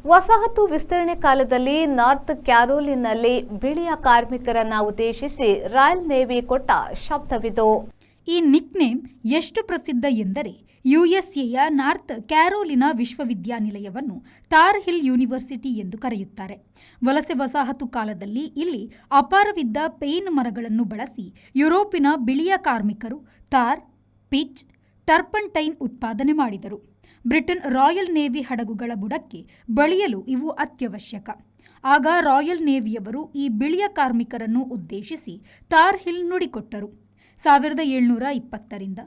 ವಸಾಹತು ವಿಸ್ತರಣೆ ಕಾಲದಲ್ಲಿ ನಾರ್ತ್ ಕ್ಯಾರೋಲಿನಲ್ಲಿ ಬಿಳಿಯ ಕಾರ್ಮಿಕರನ್ನ ಉದ್ದೇಶಿಸಿ ರಾಯಲ್ ನೇವಿ ಕೊಟ್ಟ ಶಬ್ದವಿದು. ಈ ನಿಕ್ನೇಮ್ ಎಷ್ಟು ಪ್ರಸಿದ್ಧ ಎಂದರೆ ಯುಎಸ್ಎಯ ನಾರ್ತ್ ಕ್ಯಾರೋಲಿನಾ ವಿಶ್ವವಿದ್ಯಾನಿಲಯವನ್ನು ತಾರ್ ಹಿಲ್ ಯೂನಿವರ್ಸಿಟಿ ಎಂದು ಕರೆಯುತ್ತಾರೆ. ವಲಸೆ ವಸಾಹತು ಕಾಲದಲ್ಲಿ ಇಲ್ಲಿ ಅಪಾರವಿದ್ದ ಪೈನ್ ಮರಗಳನ್ನು ಬಳಸಿ ಯುರೋಪಿನ ಬಿಳಿಯ ಕಾರ್ಮಿಕರು ತಾರ್, ಪಿಚ್, ಟರ್ಪಂಟೈನ್ ಉತ್ಪಾದನೆ ಮಾಡಿದರು. ಬ್ರಿಟನ್ ರಾಯಲ್ ನೇವಿ ಹಡಗುಗಳ ಬುಡಕ್ಕೆ ಬಳಿಯಲು ಇವು ಅತ್ಯವಶ್ಯಕ. ಆಗ ರಾಯಲ್ ನೇವಿಯವರು ಈ ಬಿಳಿಯ ಕಾರ್ಮಿಕರನ್ನು ಉದ್ದೇಶಿಸಿ ತಾರ್ ಹಿಲ್ ನುಡಿಕೊಟ್ಟರು. 1720ರಿಂದ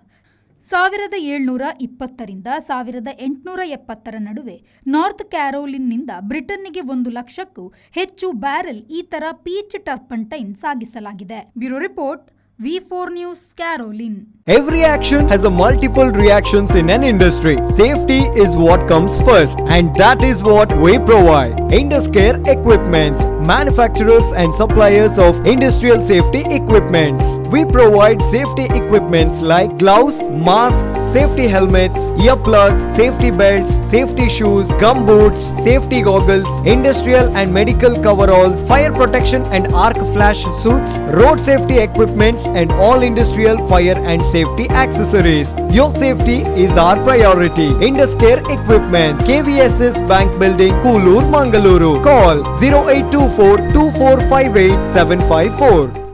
1870ರ ನಡುವೆ ನಾರ್ತ್ ಕ್ಯಾರೋಲಿನ್ನಿಂದ ಬ್ರಿಟನ್ನಿಗೆ 100,000ಕ್ಕೂ ಹೆಚ್ಚು ಬ್ಯಾರೆಲ್ ಈ ತರ ಪೀಚ್ ಟರ್ಪಂಟೈನ್ ಸಾಗಿಸಲಾಗಿದೆ. Bureau report, V4 News, Caroline. Every action has a multiple reactions in an industry. Safety is what comes first, and that is what we provide. Induscare Equipments, manufacturers and suppliers of industrial safety equipments. We provide safety equipments like gloves, masks, safety helmets, earplugs, safety belts, safety shoes, gum boots, safety goggles, industrial and medical coveralls, fire protection and arc flash suits, road safety equipments, and all industrial fire and safety accessories. Your safety is our priority. Induscare Equipments, KVSS Bank Building, Koolur, Mangaluru. Call 0824 2458 754.